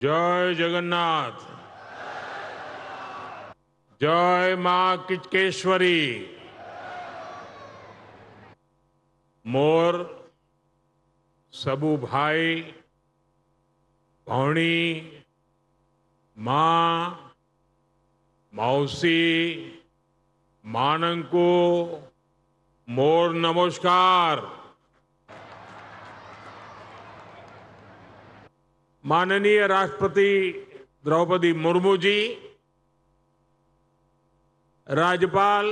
जय जगन्नाथ। जय मां किचकेश्वरी। मोर सबू भाई भौणी मां मौसी मानंको मोर नमस्कार। माननीय राष्ट्रपति द्रौपदी मुर्मू जी, राज्यपाल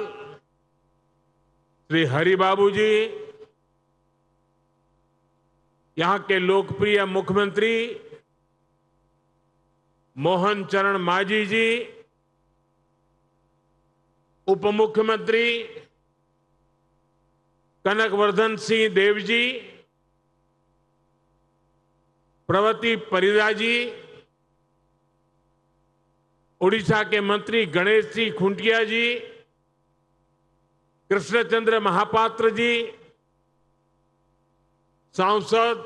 श्री हरिबाबू जी, यहां के लोकप्रिय मुख्यमंत्री मोहन चरण मांझी जी, उप मुख्यमंत्री कनकवर्धन सिंह देव जी, प्रवती परिदा जी, उड़ीसा के मंत्री गणेश सिंह खुंटिया जी, कृष्णचंद्र महापात्र जी, सांसद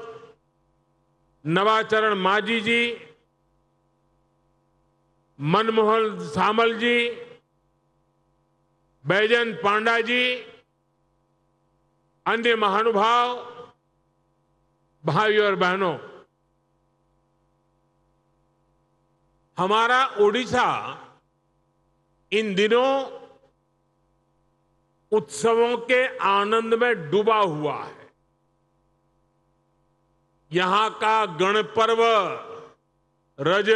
नवाचरण मांझी जी, मनमोहन सामल जी, बैजन पांडा जी, अन्य महानुभाव, भाइयों और बहनों, हमारा ओडिशा इन दिनों उत्सवों के आनंद में डूबा हुआ है। यहां का गणपर्व रज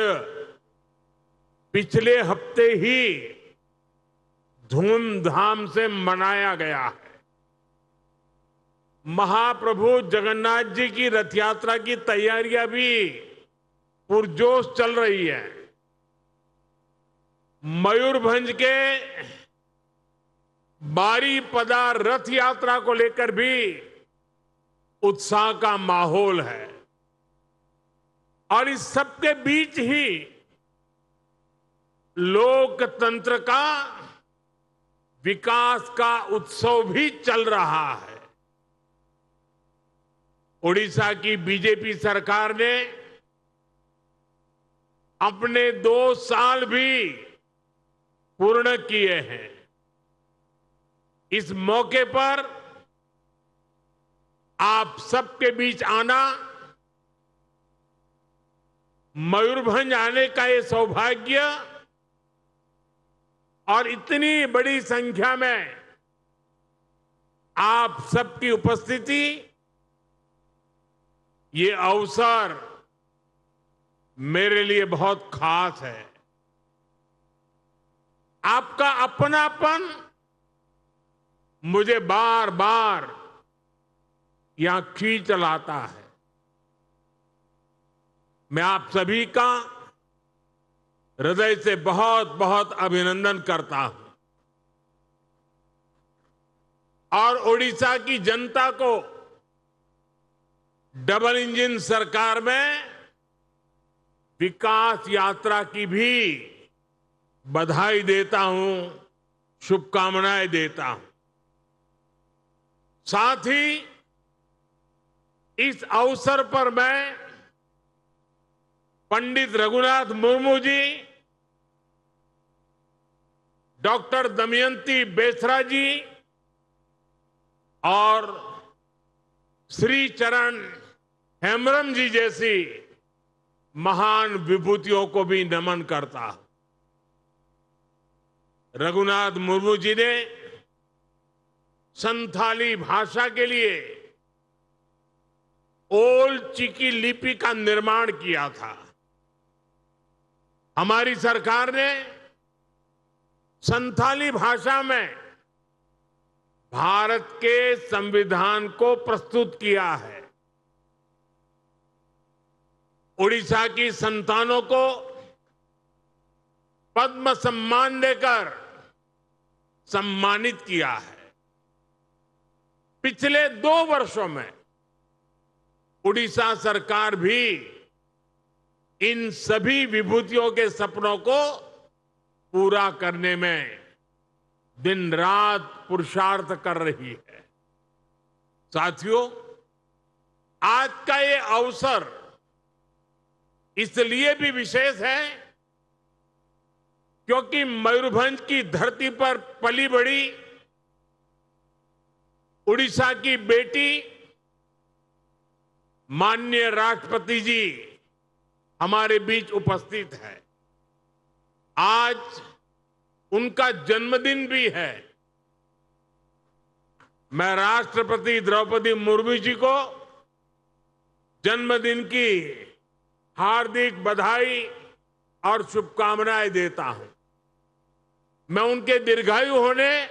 पिछले हफ्ते ही धूमधाम से मनाया गया है। महाप्रभु जगन्नाथ जी की रथ यात्रा की तैयारियां भी पुरजोश चल रही है। मयूरभंज के बारीपदा रथ यात्रा को लेकर भी उत्साह का माहौल है और इस सबके बीच ही लोकतंत्र का विकास का उत्सव भी चल रहा है। ओडिशा की बीजेपी सरकार ने अपने 2 साल भी पूर्ण किए हैं। इस मौके पर आप सबके बीच आना, मयूरभंज आने का ये सौभाग्य और इतनी बड़ी संख्या में आप सबकी उपस्थिति, ये अवसर मेरे लिए बहुत खास है। आपका अपनापन मुझे बार बार यहां खींच लाता है। मैं आप सभी का हृदय से बहुत बहुत अभिनंदन करता हूं और ओडिशा की जनता को डबल इंजन सरकार में विकास यात्रा की भी बधाई देता हूं, शुभकामनाएं देता हूं। साथ ही इस अवसर पर मैं पंडित रघुनाथ मुर्मू जी, डॉक्टर दमयंती बेसरा जी और श्री चरण हेम्ब्रम जी जैसी महान विभूतियों को भी नमन करता हूं। रघुनाथ मुर्मू जी ने संथाली भाषा के लिए ओल चिकी लिपि का निर्माण किया था। हमारी सरकार ने संथाली भाषा में भारत के संविधान को प्रस्तुत किया है। ओडिशा की संतानों को पद्म सम्मान देकर सम्मानित किया है। पिछले 2 वर्षों में उड़ीसा सरकार भी इन सभी विभूतियों के सपनों को पूरा करने में दिन रात पुरुषार्थ कर रही है। साथियों, आज का ये अवसर इसलिए भी विशेष है क्योंकि मयूरभंज की धरती पर पली बड़ी उड़ीसा की बेटी माननीय राष्ट्रपति जी हमारे बीच उपस्थित है। आज उनका जन्मदिन भी है। मैं राष्ट्रपति द्रौपदी मुर्मू जी को जन्मदिन की हार्दिक बधाई और शुभकामनाएं देता हूं। मैं उनके दीर्घायु होने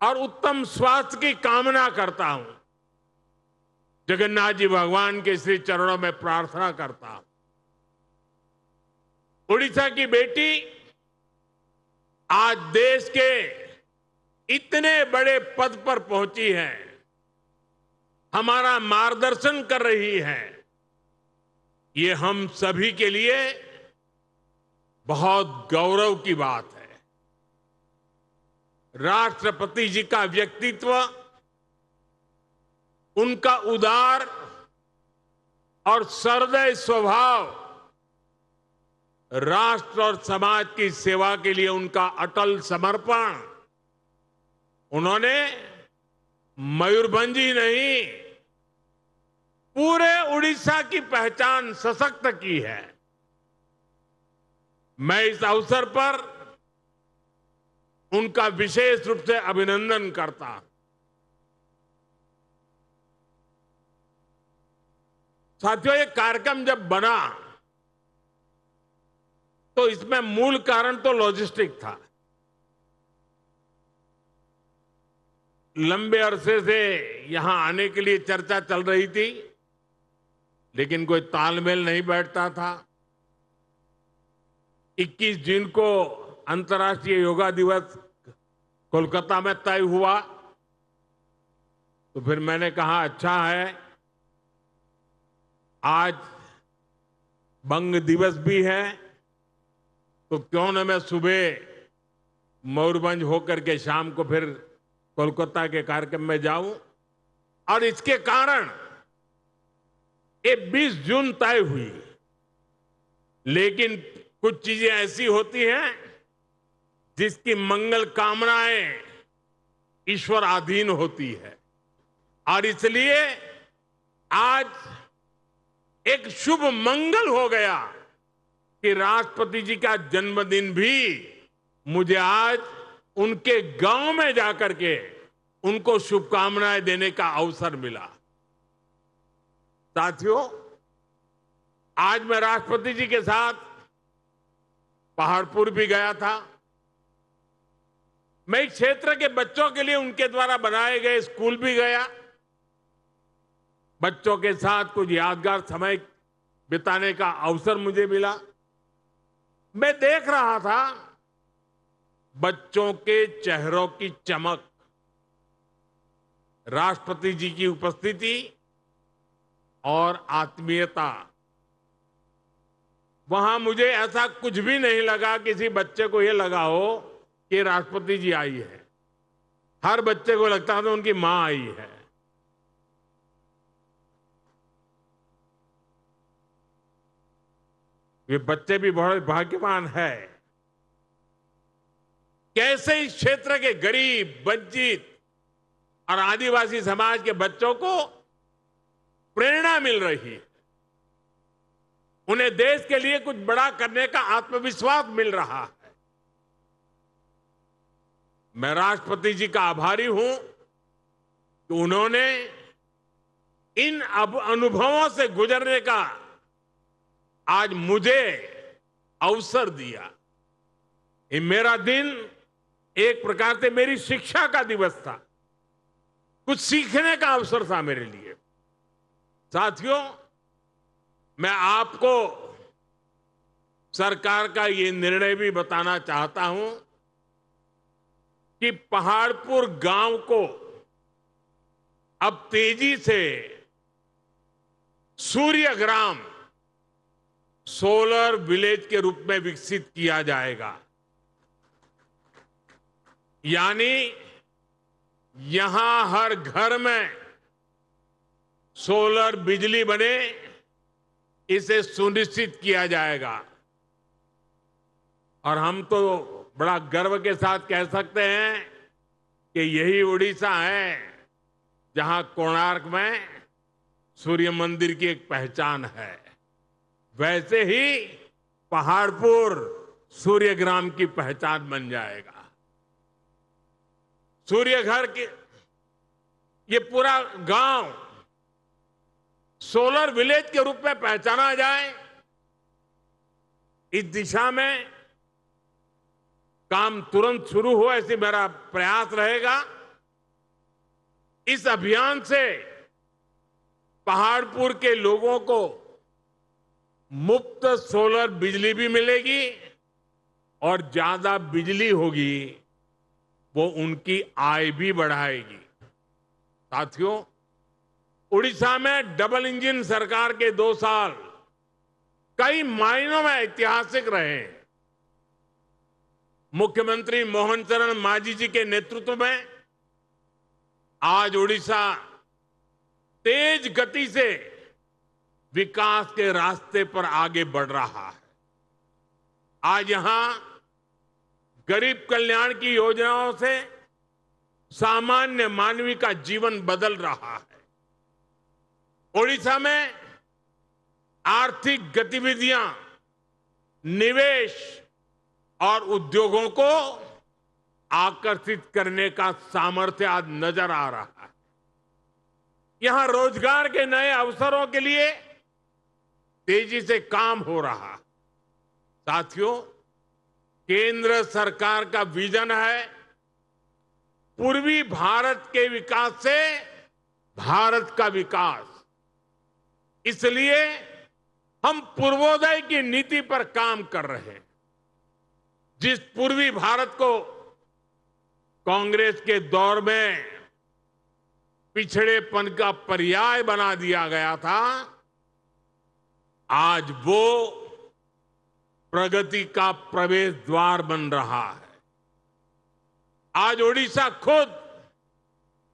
और उत्तम स्वास्थ्य की कामना करता हूं। जगन्नाथ जी भगवान के श्री चरणों में प्रार्थना करता हूं। उड़ीसा की बेटी आज देश के इतने बड़े पद पर पहुंची है, हमारा मार्गदर्शन कर रही है। ये हम सभी के लिए बहुत गौरव की बात है। राष्ट्रपति जी का व्यक्तित्व, उनका उदार और सहृदय स्वभाव, राष्ट्र और समाज की सेवा के लिए उनका अटल समर्पण, उन्होंने मयूरभंज ही नहीं पूरे उड़ीसा की पहचान सशक्त की है। मैं इस अवसर पर उनका विशेष रूप से अभिनंदन करता हूं। साथियों, ये कार्यक्रम जब बना तो इसमें मूल कारण तो लॉजिस्टिक था। लंबे अरसे से यहां आने के लिए चर्चा चल रही थी, लेकिन कोई तालमेल नहीं बैठता था। 21 जून को अंतर्राष्ट्रीय योगा दिवस कोलकाता में तय हुआ, तो फिर मैंने कहा अच्छा है, आज बंग दिवस भी है, तो क्यों न मैं सुबह मयूरभंज होकर के शाम को फिर कोलकाता के कार्यक्रम में जाऊं। और इसके कारण ये 20 जून तय हुई। लेकिन कुछ चीजें ऐसी होती हैं जिसकी मंगल कामनाएं ईश्वर अधीन होती है, और इसलिए आज एक शुभ मंगल हो गया कि राष्ट्रपति जी का जन्मदिन भी मुझे आज उनके गांव में जाकर के उनको शुभकामनाएं देने का अवसर मिला। साथियों, आज मैं राष्ट्रपति जी के साथ पहाड़पुर भी गया था। मैं इस क्षेत्र के बच्चों के लिए उनके द्वारा बनाए गए स्कूल भी गया। बच्चों के साथ कुछ यादगार समय बिताने का अवसर मुझे मिला। मैं देख रहा था बच्चों के चेहरों की चमक, राष्ट्रपति जी की उपस्थिति और आत्मीयता। वहां मुझे ऐसा कुछ भी नहीं लगा किसी बच्चे को यह लगा हो कि राष्ट्रपति जी आई है। हर बच्चे को लगता था उनकी मां आई है। ये बच्चे भी बड़े भाग्यवान है। कैसे इस क्षेत्र के गरीब, वंचित और आदिवासी समाज के बच्चों को प्रेरणा मिल रही है, उन्हें देश के लिए कुछ बड़ा करने का आत्मविश्वास मिल रहा है। मैं राष्ट्रपति जी का आभारी हूं कि उन्होंने इन अनुभवों से गुजरने का आज मुझे अवसर दिया। ये मेरा दिन एक प्रकार से मेरी शिक्षा का दिवस था, कुछ सीखने का अवसर था मेरे लिए। साथियों, मैं आपको सरकार का ये निर्णय भी बताना चाहता हूं कि पहाड़पुर गांव को अब तेजी से सूर्यग्राम सोलर विलेज के रूप में विकसित किया जाएगा। यानी यहां हर घर में सोलर बिजली बने इसे सुनिश्चित किया जाएगा। और हम तो बड़ा गर्व के साथ कह सकते हैं कि यही उड़ीसा है जहां कोणार्क में सूर्य मंदिर की एक पहचान है। वैसे ही पहाड़पुर सूर्यग्राम की पहचान बन जाएगा। सूर्य घर के ये पूरा गांव सोलर विलेज के रूप में पहचाना जाए, इस दिशा में काम तुरंत शुरू हो, ऐसी मेरा प्रयास रहेगा। इस अभियान से पहाड़पुर के लोगों को मुफ्त सोलर बिजली भी मिलेगी और ज्यादा बिजली होगी, वो उनकी आय भी बढ़ाएगी। साथियों, उड़ीसा में डबल इंजन सरकार के 2 साल कई मायनों में ऐतिहासिक रहे। मुख्यमंत्री मोहन चरण मांझी जी के नेतृत्व में आज उड़ीसा तेज गति से विकास के रास्ते पर आगे बढ़ रहा है। आज यहां गरीब कल्याण की योजनाओं से सामान्य मानवी का जीवन बदल रहा है। ओडिशा में आर्थिक गतिविधियां, निवेश और उद्योगों को आकर्षित करने का सामर्थ्य आज नजर आ रहा है। यहां रोजगार के नए अवसरों के लिए तेजी से काम हो रहा है। साथियों, केंद्र सरकार का विजन है पूर्वी भारत के विकास से भारत का विकास। इसलिए हम पूर्वोदय की नीति पर काम कर रहे हैं। जिस पूर्वी भारत को कांग्रेस के दौर में पिछड़ेपन का पर्याय बना दिया गया था, आज वो प्रगति का प्रवेश द्वार बन रहा है। आज ओडिशा खुद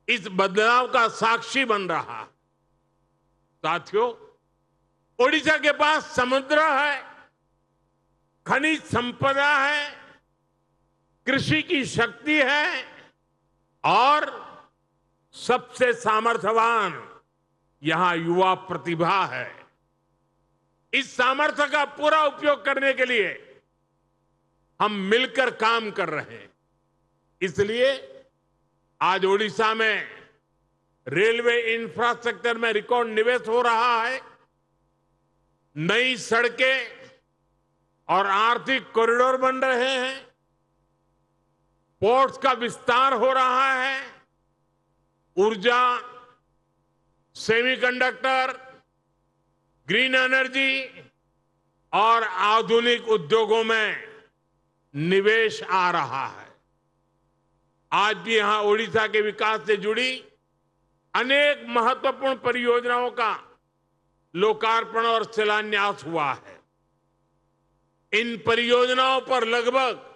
इस बदलाव का साक्षी बन रहा है। साथियों, ओडिशा के पास समुद्र है, खनिज संपदा है, कृषि की शक्ति है और सबसे सामर्थ्यवान यहां युवा प्रतिभा है। इस सामर्थ्य का पूरा उपयोग करने के लिए हम मिलकर काम कर रहे हैं। इसलिए आज ओडिशा में रेलवे इंफ्रास्ट्रक्चर में रिकॉर्ड निवेश हो रहा है। नई सड़कें और आर्थिक कॉरिडोर बन रहे हैं। पोर्ट्स का विस्तार हो रहा है। ऊर्जा, सेमीकंडक्टर, ग्रीन एनर्जी और आधुनिक उद्योगों में निवेश आ रहा है। आज भी यहां ओडिशा के विकास से जुड़ी अनेक महत्वपूर्ण परियोजनाओं का लोकार्पण और शिलान्यास हुआ है। इन परियोजनाओं पर लगभग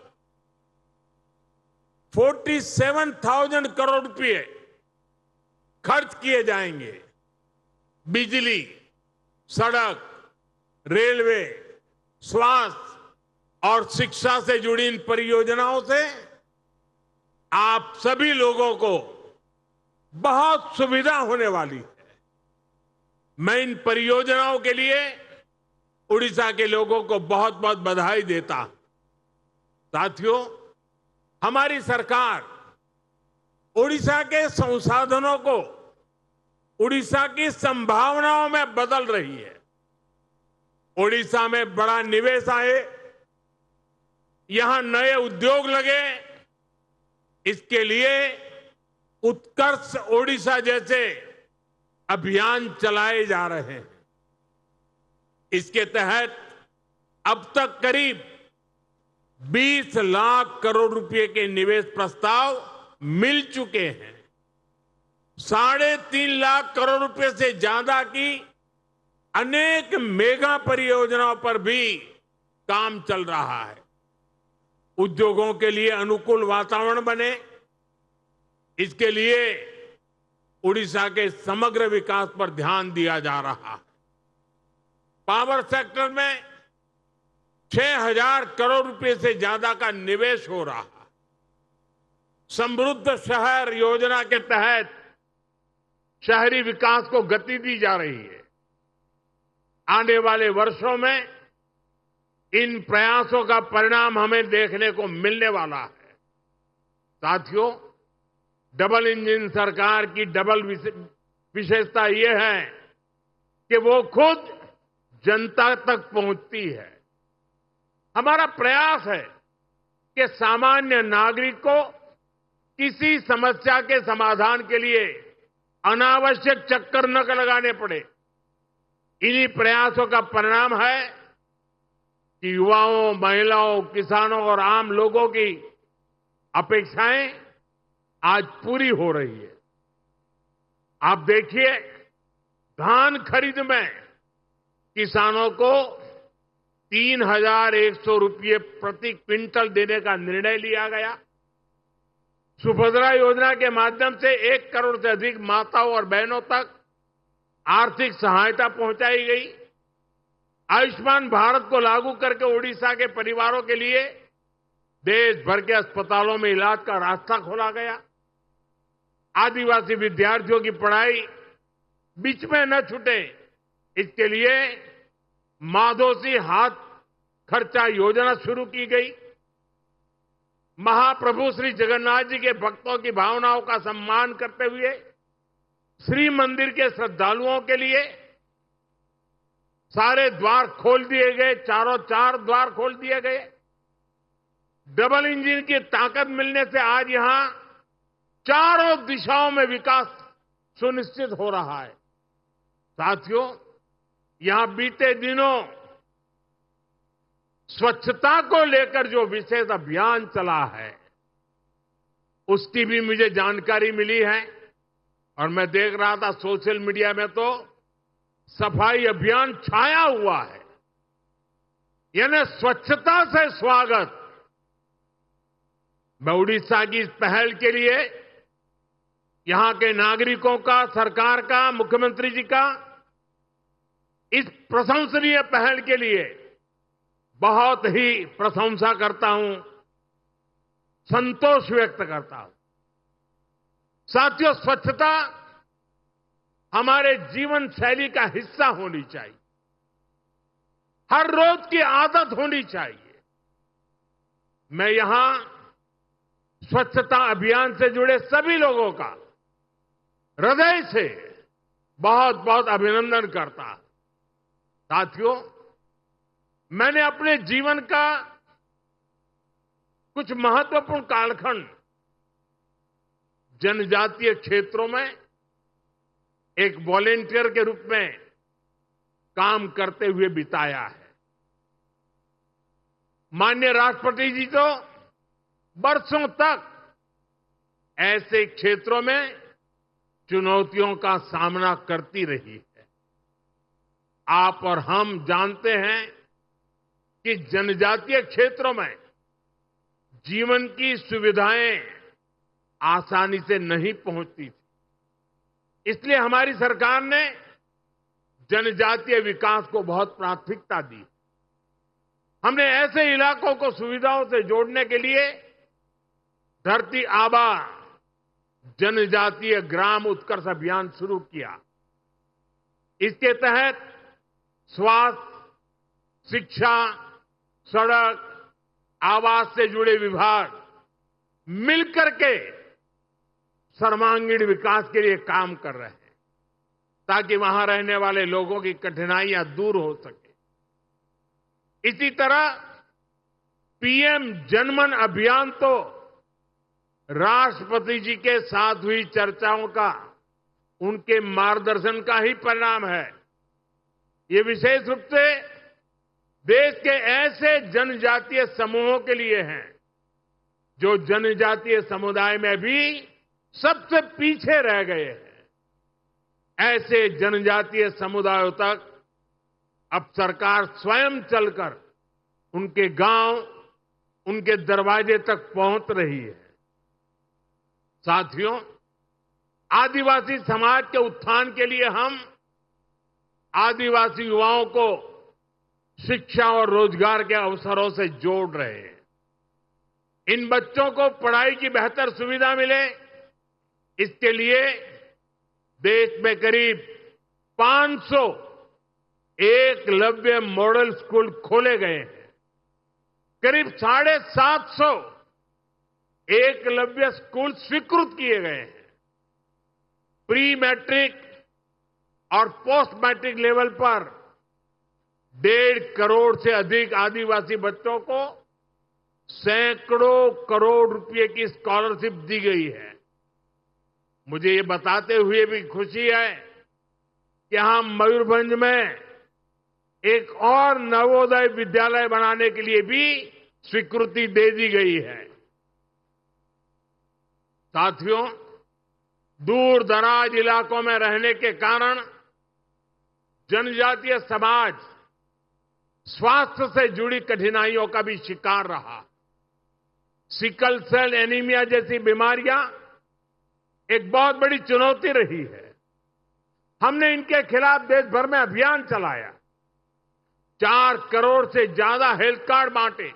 47,000 करोड़ रुपए खर्च किए जाएंगे। बिजली, सड़क, रेलवे, स्वास्थ्य और शिक्षा से जुड़ी इन परियोजनाओं से आप सभी लोगों को बहुत सुविधा होने वाली है। मैं इन परियोजनाओं के लिए उड़ीसा के लोगों को बहुत बहुत बधाई देता हूं। साथियों, हमारी सरकार उड़ीसा के संसाधनों को उड़ीसा की संभावनाओं में बदल रही है। उड़ीसा में बड़ा निवेश आए, यहां नए उद्योग लगे, इसके लिए उत्कर्ष ओडिशा जैसे अभियान चलाए जा रहे हैं। इसके तहत अब तक करीब 20 लाख करोड़ रुपए के निवेश प्रस्ताव मिल चुके हैं। 3.5 लाख करोड़ रुपए से ज्यादा की अनेक मेगा परियोजनाओं पर भी काम चल रहा है। उद्योगों के लिए अनुकूल वातावरण बने, इसके लिए उड़ीसा के समग्र विकास पर ध्यान दिया जा रहा है। पावर सेक्टर में 6,000 करोड़ रुपए से ज्यादा का निवेश हो रहा है। समृद्ध शहर योजना के तहत शहरी विकास को गति दी जा रही है। आने वाले वर्षों में इन प्रयासों का परिणाम हमें देखने को मिलने वाला है। साथियों, डबल इंजन सरकार की डबल विशेषता यह है कि वो खुद जनता तक पहुंचती है। हमारा प्रयास है कि सामान्य नागरिक को किसी समस्या के समाधान के लिए अनावश्यक चक्कर न लगाने पड़े। इन्हीं प्रयासों का परिणाम है कि युवाओं, महिलाओं, किसानों और आम लोगों की अपेक्षाएं आज पूरी हो रही है। आप देखिए, धान खरीद में किसानों को 3,100 रुपये प्रति क्विंटल देने का निर्णय लिया गया। सुभद्रा योजना के माध्यम से 1 करोड़ से अधिक माताओं और बहनों तक आर्थिक सहायता पहुंचाई गई। आयुष्मान भारत को लागू करके ओडिशा के परिवारों के लिए देश भर के अस्पतालों में इलाज का रास्ता खोला गया। आदिवासी विद्यार्थियों की पढ़ाई बीच में न छूटे, इसके लिए माधोसी हाथ खर्चा योजना शुरू की गई। महाप्रभु श्री जगन्नाथ जी के भक्तों की भावनाओं का सम्मान करते हुए श्री मंदिर के श्रद्धालुओं के लिए सारे द्वार खोल दिए गए, चारों चार द्वार खोल दिए गए। डबल इंजन की ताकत मिलने से आज यहां चारों दिशाओं में विकास सुनिश्चित हो रहा है। साथियों, यहां बीते दिनों स्वच्छता को लेकर जो विशेष अभियान चला है, उसकी भी मुझे जानकारी मिली है और मैं देख रहा था सोशल मीडिया में तो सफाई अभियान छाया हुआ है। यानी स्वच्छता से स्वागत। मैं उड़ीसा की इस पहल के लिए यहां के नागरिकों का, सरकार का, मुख्यमंत्री जी का इस प्रशंसनीय पहल के लिए बहुत ही प्रशंसा करता हूं, संतोष व्यक्त करता हूं। साथियों, स्वच्छता हमारे जीवन शैली का हिस्सा होनी चाहिए, हर रोज की आदत होनी चाहिए। मैं यहां स्वच्छता अभियान से जुड़े सभी लोगों का हृदय से बहुत बहुत अभिनंदन करता हूं। साथियों, मैंने अपने जीवन का कुछ महत्वपूर्ण कालखंड जनजातीय क्षेत्रों में एक वॉलेंटियर के रूप में काम करते हुए बिताया है। माननीय राष्ट्रपति जी तो बरसों तक ऐसे क्षेत्रों में चुनौतियों का सामना करती रही है। आप और हम जानते हैं कि जनजातीय क्षेत्रों में जीवन की सुविधाएं आसानी से नहीं पहुंचती थी। इसलिए हमारी सरकार ने जनजातीय विकास को बहुत प्राथमिकता दी। हमने ऐसे इलाकों को सुविधाओं से जोड़ने के लिए धरती आबा जनजातीय ग्राम उत्कर्ष अभियान शुरू किया। इसके तहत स्वास्थ्य, शिक्षा, सड़क, आवास से जुड़े विभाग मिलकर के सर्वांगीण विकास के लिए काम कर रहे हैं, ताकि वहां रहने वाले लोगों की कठिनाइयां दूर हो सके। इसी तरह पीएम जनमन अभियान तो राष्ट्रपति जी के साथ हुई चर्चाओं का, उनके मार्गदर्शन का ही परिणाम है। ये विशेष रूप से देश के ऐसे जनजातीय समूहों के लिए हैं जो जनजातीय समुदाय में भी सबसे पीछे रह गए हैं। ऐसे जनजातीय समुदायों तक अब सरकार स्वयं चलकर उनके गांव, उनके दरवाजे तक पहुंच रही है। साथियों, आदिवासी समाज के उत्थान के लिए हम आदिवासी युवाओं को शिक्षा और रोजगार के अवसरों से जोड़ रहे हैं। इन बच्चों को पढ़ाई की बेहतर सुविधा मिले, इसके लिए देश में करीब 500 एकलव्य मॉडल स्कूल खोले गए हैं। करीब 750 एकलव्य स्कूल स्वीकृत किए गए हैं। प्री मैट्रिक और पोस्ट मैट्रिक लेवल पर 1.5 करोड़ से अधिक आदिवासी बच्चों को सैकड़ों करोड़ रुपए की स्कॉलरशिप दी गई है। मुझे ये बताते हुए भी खुशी है कि यहां मयूरभंज में एक और नवोदय विद्यालय बनाने के लिए भी स्वीकृति दे दी गई है। साथियों, दूर दराज इलाकों में रहने के कारण जनजातीय समाज स्वास्थ्य से जुड़ी कठिनाइयों का भी शिकार रहा। सिकल सेल एनीमिया जैसी बीमारियां एक बहुत बड़ी चुनौती रही है। हमने इनके खिलाफ देश भर में अभियान चलाया। 4 करोड़ से ज्यादा हेल्थ कार्ड बांटे।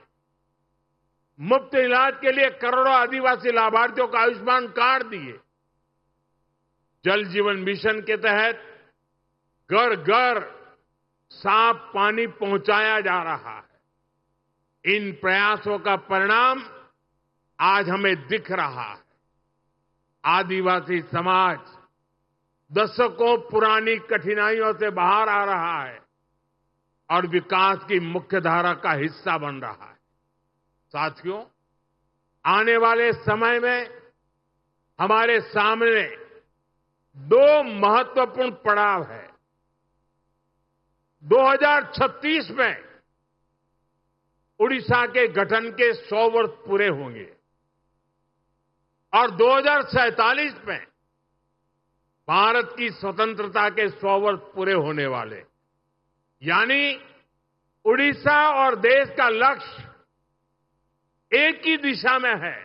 मुफ्त इलाज के लिए करोड़ों आदिवासी लाभार्थियों को आयुष्मान कार्ड दिए। जल जीवन मिशन के तहत घर घर साफ पानी पहुंचाया जा रहा है। इन प्रयासों का परिणाम आज हमें दिख रहा है। आदिवासी समाज दशकों पुरानी कठिनाइयों से बाहर आ रहा है और विकास की मुख्यधारा का हिस्सा बन रहा है। साथियों, आने वाले समय में हमारे सामने 2 महत्वपूर्ण पड़ाव है। 2036 में उड़ीसा के गठन के 100 वर्ष पूरे होंगे और 2047 में भारत की स्वतंत्रता के 100 वर्ष पूरे होने वाले। यानी उड़ीसा और देश का लक्ष्य एक ही दिशा में है।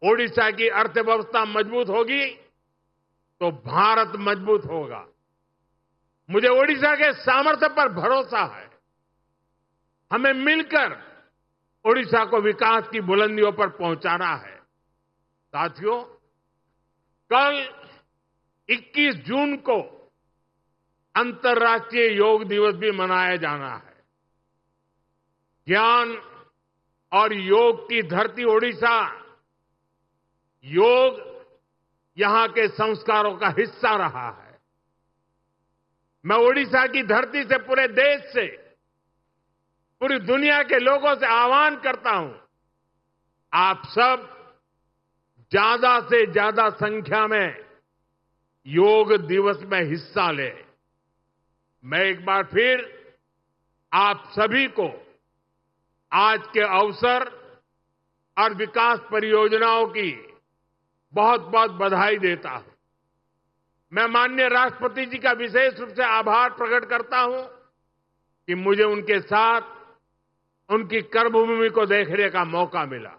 ओडिशा की अर्थव्यवस्था मजबूत होगी तो भारत मजबूत होगा। मुझे ओडिशा के सामर्थ्य पर भरोसा है। हमें मिलकर ओडिशा को विकास की बुलंदियों पर पहुंचाना है। साथियों, कल 21 जून को अंतर्राष्ट्रीय योग दिवस भी मनाया जाना है। ज्ञान और योग की धरती ओडिशा, योग यहां के संस्कारों का हिस्सा रहा है। मैं ओडिशा की धरती से, पूरे देश से, पूरी दुनिया के लोगों से आह्वान करता हूं, आप सब ज्यादा से ज्यादा संख्या में योग दिवस में हिस्सा लें। मैं एक बार फिर आप सभी को आज के अवसर और विकास परियोजनाओं की बहुत बहुत बधाई देता हूं। मैं माननीय राष्ट्रपति जी का विशेष रूप से आभार प्रकट करता हूं कि मुझे उनके साथ उनकी कर्मभूमि को देखने का मौका मिला।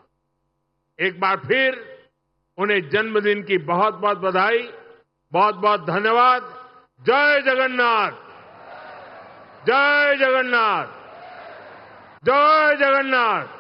एक बार फिर उन्हें जन्मदिन की बहुत बहुत बधाई, बहुत बहुत धन्यवाद। जय जगन्नाथ, जय जगन्नाथ, जय जगन्नाथ।